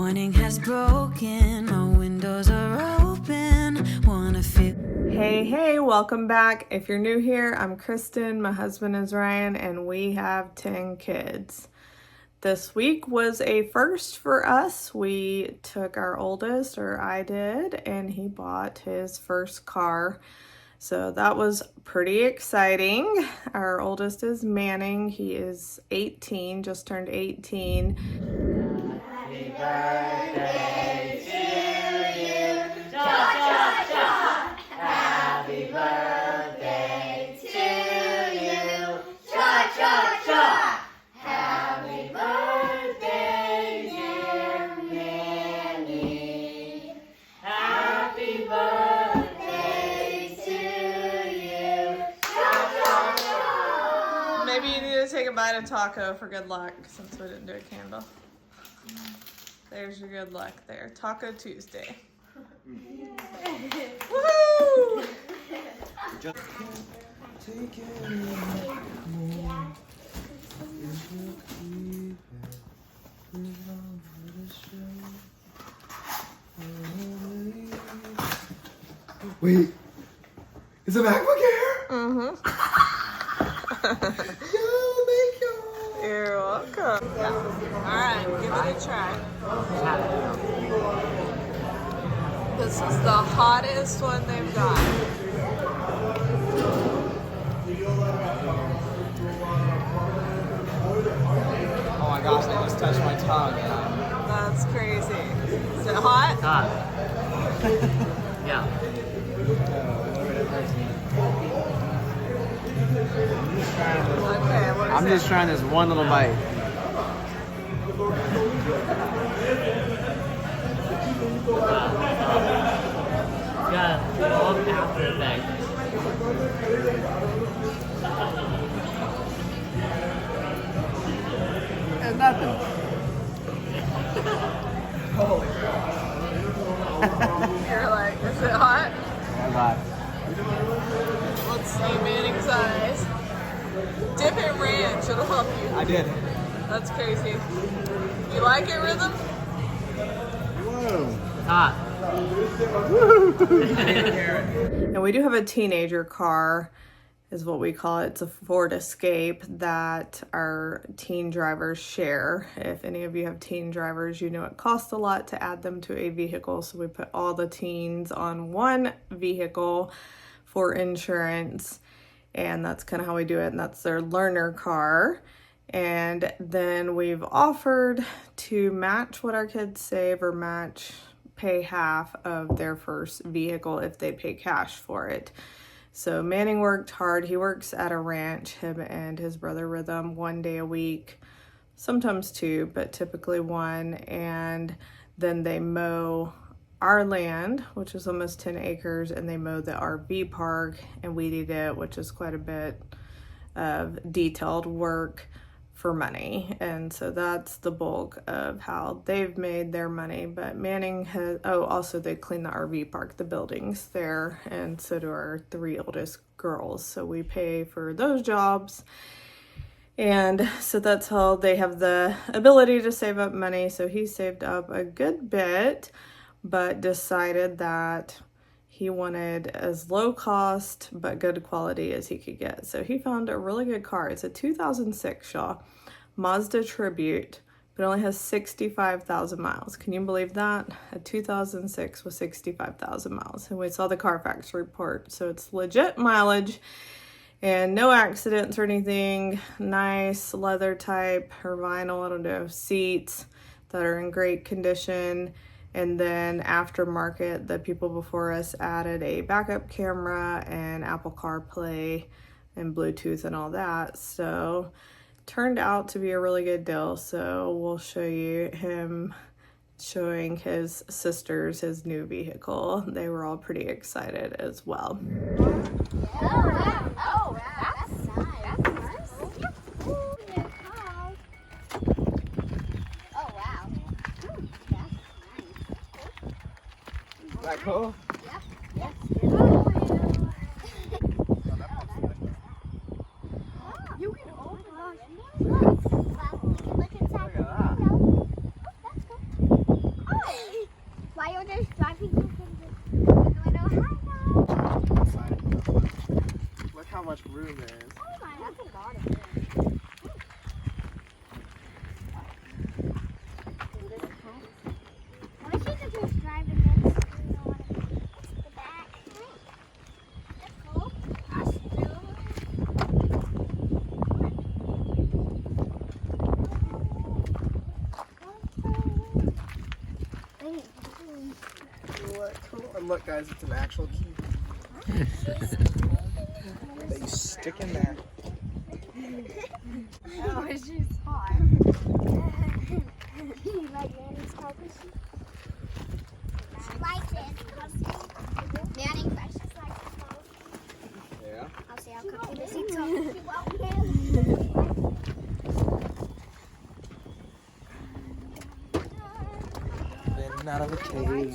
morning has broken, my windows are open, wanna feel. Hey, welcome back. If you're new here, I'm Kristin, my husband is Ryan, and we have 10 kids. This week was a first for us. We took our oldest, or I did, and he bought his first car. So that was pretty exciting. Our oldest is Manning. He is 18, just turned 18. Happy birthday to you. Cha-cha-cha. Happy birthday to you. Cha-cha-cha. Happy birthday, dear Manny. Happy birthday to you. Cha-cha-cha. Maybe you need to take a bite of taco for good luck, since we didn't do a candle. There's your good luck there. Taco Tuesday. Woohoo! Wait, is it MacBook Air? Mm-hmm. Yo, thank you. You're welcome. Alright, give it a try. This is the hottest one they've got. Oh my gosh, I just touched my tongue. That's crazy. Is it hot? Hot. Yeah. Okay, what is I'm it? just trying this one little bite. Got all after effect. It's nothing. Holy You're like, is it hot? crap. Let's see Manning's eyes. Dip in ranch, it'll help you. I did. That's crazy. You like it, Rhythm? Whoa. Hot. And we do have a teenager car, is what we call it. It's a Ford Escape that our teen drivers share. If any of you have teen drivers, you know it costs a lot to add them to a vehicle. So we put all the teens on one vehicle for insurance. And that's kind of how we do it. And that's their learner car. And then we've offered to match what our kids save, or pay half of their first vehicle if they pay cash for it. So Manning worked hard. He works at a ranch, him and his brother Rhythm, 1 day a week, sometimes 2, but typically 1. And then they mow our land, which is almost 10 acres, and they mow the RV park and weeded it, which is quite a bit of detailed work for money. And so that's the bulk of how they've made their money. But Manning has, also they clean the RV park, the buildings there, and so do our 3 oldest girls. So we pay for those jobs. And so that's how they have the ability to save up money. So he saved up a good bit, but decided that he wanted as low cost but good quality as he could get. So he found a really good car. It's a 2006, y'all, Mazda Tribute, but it only has 65,000 miles. Can you believe that? A 2006 with 65,000 miles. And we saw the Carfax report, so it's legit mileage and no accidents or anything. Nice leather type or vinyl, I don't know, seats that are in great condition. And then aftermarket, the people before us added a backup camera and Apple CarPlay and Bluetooth and all that. So turned out to be a really good deal. So we'll show you him showing his sisters his new vehicle. They were all pretty excited as well. Oh, that's nice. That's nice. Oh, wow. That's nice. Is that cool? Yep. Yes. You can open it. Look inside. Look at that. Oh, that's cool. What? Come on, look, guys, it's an actual key. That you stick in there. Oh, she's hot. You like Manning's Tapestry? She likes it. Manning precious likes it. Yeah. I'll see how cookie this eats up. In out of the cave.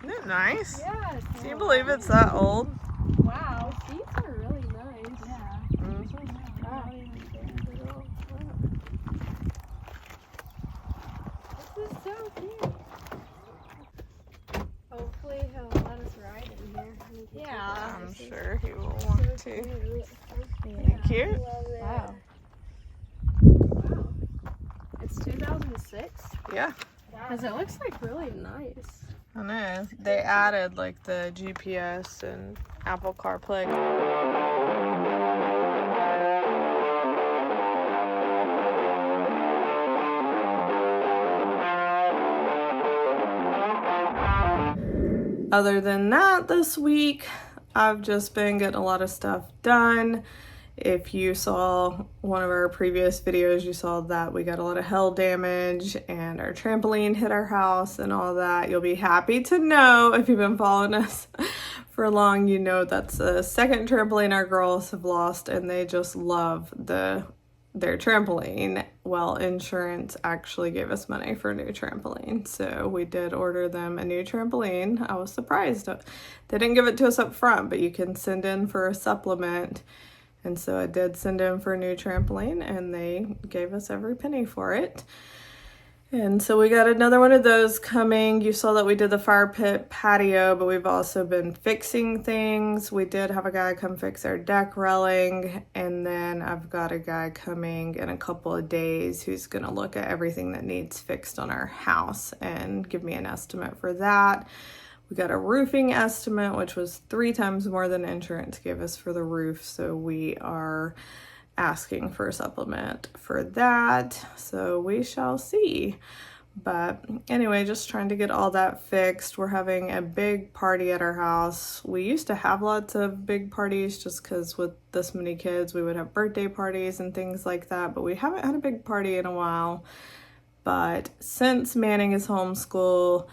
Isn't it nice? Yeah. Can you believe it's that old? Wow, seats are really nice. Yeah. This is so cute. Hopefully he'll let us ride in here. Yeah. I'm sure he will want to. Isn't it cute? Wow. It's 2006. Yeah, Because it looks like really nice. I know. They added like the GPS and Apple CarPlay. Other than that, this week, I've just been getting a lot of stuff done. If you saw one of our previous videos, you saw that we got a lot of hail damage and our trampoline hit our house and all that. You'll be happy to know, if you've been following us for long, you know that's the second trampoline our girls have lost, and they just love their trampoline. Well, insurance actually gave us money for a new trampoline, so we did order them a new trampoline. I was surprised. They didn't give it to us up front, but you can send in for a supplement. And so I did send in for a new trampoline, and they gave us every penny for it. And so we got another one of those coming. You saw that we did the fire pit patio, but we've also been fixing things. We did have a guy come fix our deck railing, and then I've got a guy coming in a couple of days who's gonna look at everything that needs fixed on our house and give me an estimate for that. We got a roofing estimate, which was 3 times more than insurance gave us for the roof. So we are asking for a supplement for that. So we shall see. But anyway, just trying to get all that fixed. We're having a big party at our house. We used to have lots of big parties just because with this many kids, we would have birthday parties and things like that. But we haven't had a big party in a while. But since Manning is homeschool,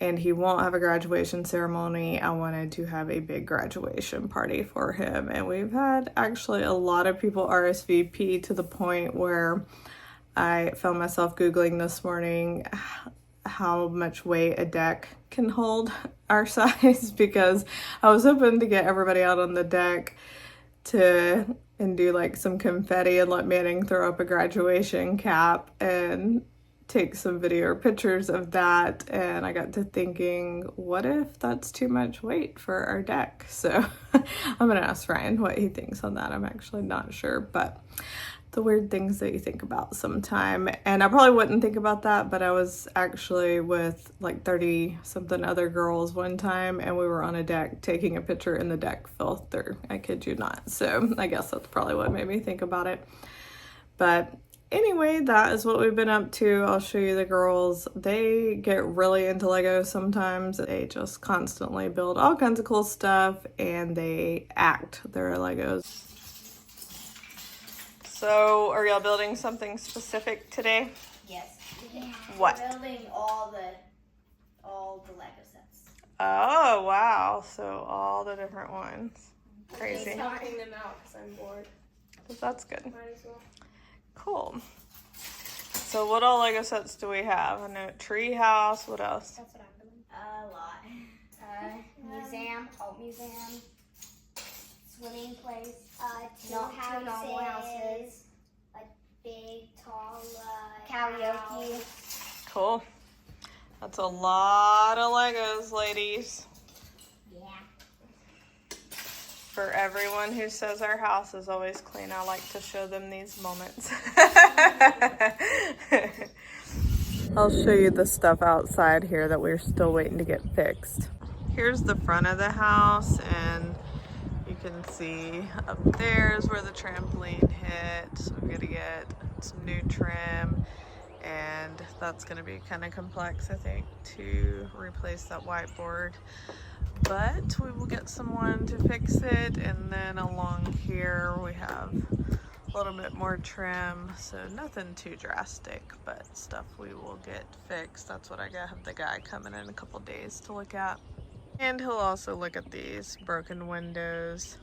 and he won't have a graduation ceremony, I wanted to have a big graduation party for him. And we've had actually a lot of people RSVP to the point where I found myself Googling this morning how much weight a deck can hold our size, because I was hoping to get everybody out on the deck and do like some confetti and let Manning throw up a graduation cap and take some video or pictures of that. And I got to thinking, what if that's too much weight for our deck? So I'm gonna ask Ryan what he thinks on that. I'm actually not sure, but the weird things that you think about sometime. And I probably wouldn't think about that, but I was actually with like 30 something other girls one time, and we were on a deck taking a picture and the deck fell through. I kid you not. So I guess that's probably what made me think about it. But anyway, that is what we've been up to. I'll show you the girls. They get really into Legos sometimes. They just constantly build all kinds of cool stuff, and they act their Legos. So, are y'all building something specific today? Yes. What? We're building all the Lego sets. Oh, wow. So, all the different ones. Crazy. Helping them out because I'm bored. But that's good. Might as well. Cool. So what all Lego sets do we have? I know tree house. What else? That's what I'm doing. A lot. Museum, art museum, swimming place, two normal houses, a big tall karaoke. Cool. That's a lot of Legos, ladies. Yeah. For everyone who says our house is always clean, I like to show them these moments. I'll show you the stuff outside here that we're still waiting to get fixed. Here's the front of the house, and you can see up there is where the trampoline hit. So we're gonna get some new trim, and that's gonna be kind of complex, I think, to replace that whiteboard. But we will get someone to fix it, and then along here we have a little bit more trim, so nothing too drastic, but stuff we will get fixed. That's what I have the guy coming in a couple days to look at. And he'll also look at these broken windows.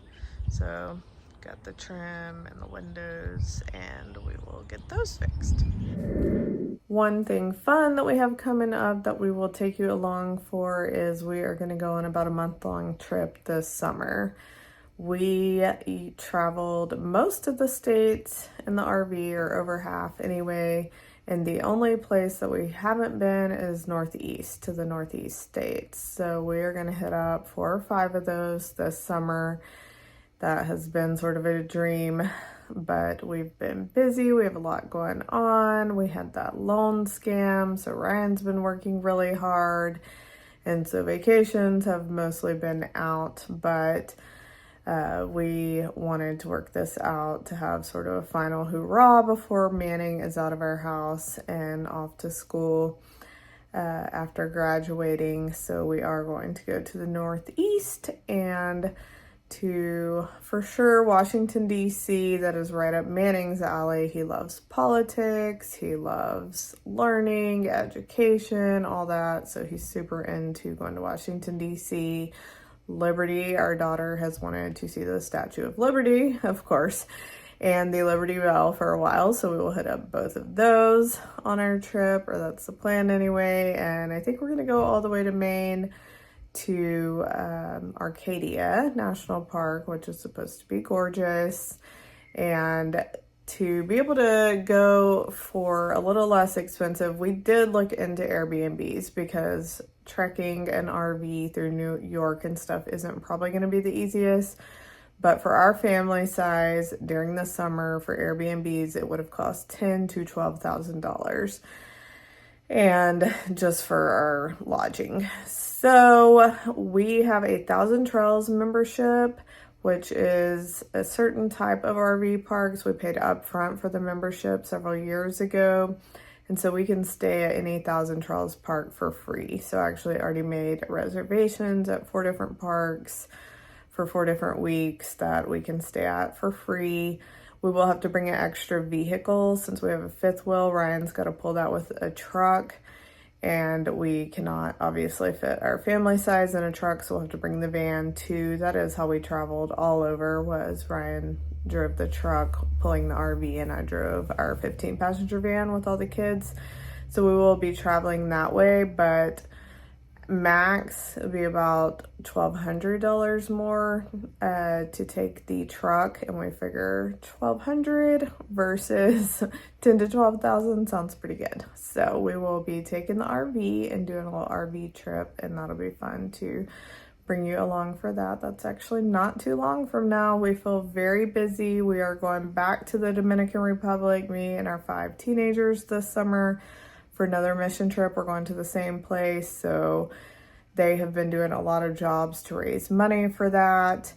So got the trim and the windows, and we will get those fixed. One thing fun that we have coming up that we will take you along for is we are going to go on about a month-long trip this summer. We traveled most of the states in the RV, or over half anyway, and the only place that we haven't been is Northeast, to the Northeast states. So we are going to hit up 4 or 5 of those this summer. That has been sort of a dream, but we've been busy. We have a lot going on. We had that loan scam, so Ryan's been working really hard, and so vacations have mostly been out, but we wanted to work this out to have sort of a final hoorah before Manning is out of our house and off to school after graduating. So we are going to go to the Northeast and to, for sure, Washington, D.C. That is right up Manning's alley. He loves politics, he loves learning, education, all that. So he's super into going to Washington, D.C. Liberty, our daughter has wanted to see the Statue of Liberty, of course, and the Liberty Bell for a while, so we will hit up both of those on our trip, or that's the plan anyway. And I think we're gonna go all the way to Maine to Arcadia National Park, which is supposed to be gorgeous, and to be able to go for a little less expensive, we did look into Airbnbs, because trekking an RV through New York and stuff isn't probably going to be the easiest. But for our family size during the summer, for Airbnbs, it would have cost $10,000 to $12,000, and just for our lodging. So we have a Thousand Trails membership, which is a certain type of RV parks. We paid upfront for the membership several years ago, and so we can stay at any Thousand Trails park for free. So I actually already made reservations at 4 different parks for 4 different weeks that we can stay at for free. We will have to bring an extra vehicle since we have a 5th wheel. Ryan's got to pull that with a truck, and we cannot obviously fit our family size in a truck, so we'll have to bring the van too. That is how we traveled all over, was Ryan drove the truck pulling the RV, and I drove our 15-passenger van with all the kids. So we will be traveling that way, but max it'll be about $1,200 more to take the truck, and we figure $1,200 versus $10,000 to $12,000 sounds pretty good. So we will be taking the RV and doing a little RV trip, and that'll be fun to bring you along for that. That's actually not too long from now. We feel very busy. We are going back to the Dominican Republic, me and our 5 teenagers this summer, for another mission trip. We're going to the same place, so they have been doing a lot of jobs to raise money for that.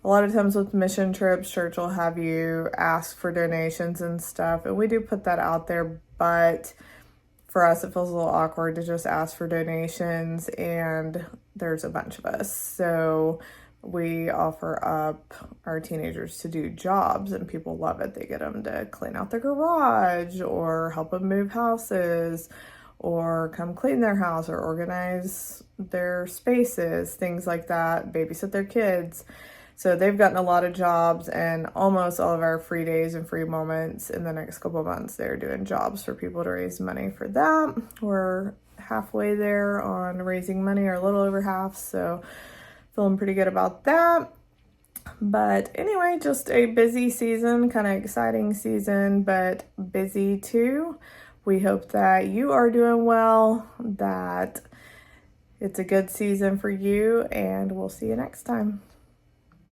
A lot of times with mission trips, church will have you ask for donations and stuff, and we do put that out there, but for us it feels a little awkward to just ask for donations, and there's a bunch of us, so we offer up our teenagers to do jobs, and people love it. They get them to clean out their garage, or help them move houses, or come clean their house, or organize their spaces, things like that, babysit their kids. So they've gotten a lot of jobs, and almost all of our free days and free moments in the next couple of months, they're doing jobs for people to raise money for that. We're halfway there on raising money, or a little over half, so feeling pretty good about that. But anyway, just a busy season, kind of exciting season, but busy too. We hope that you are doing well, that it's a good season for you, and we'll see you next time.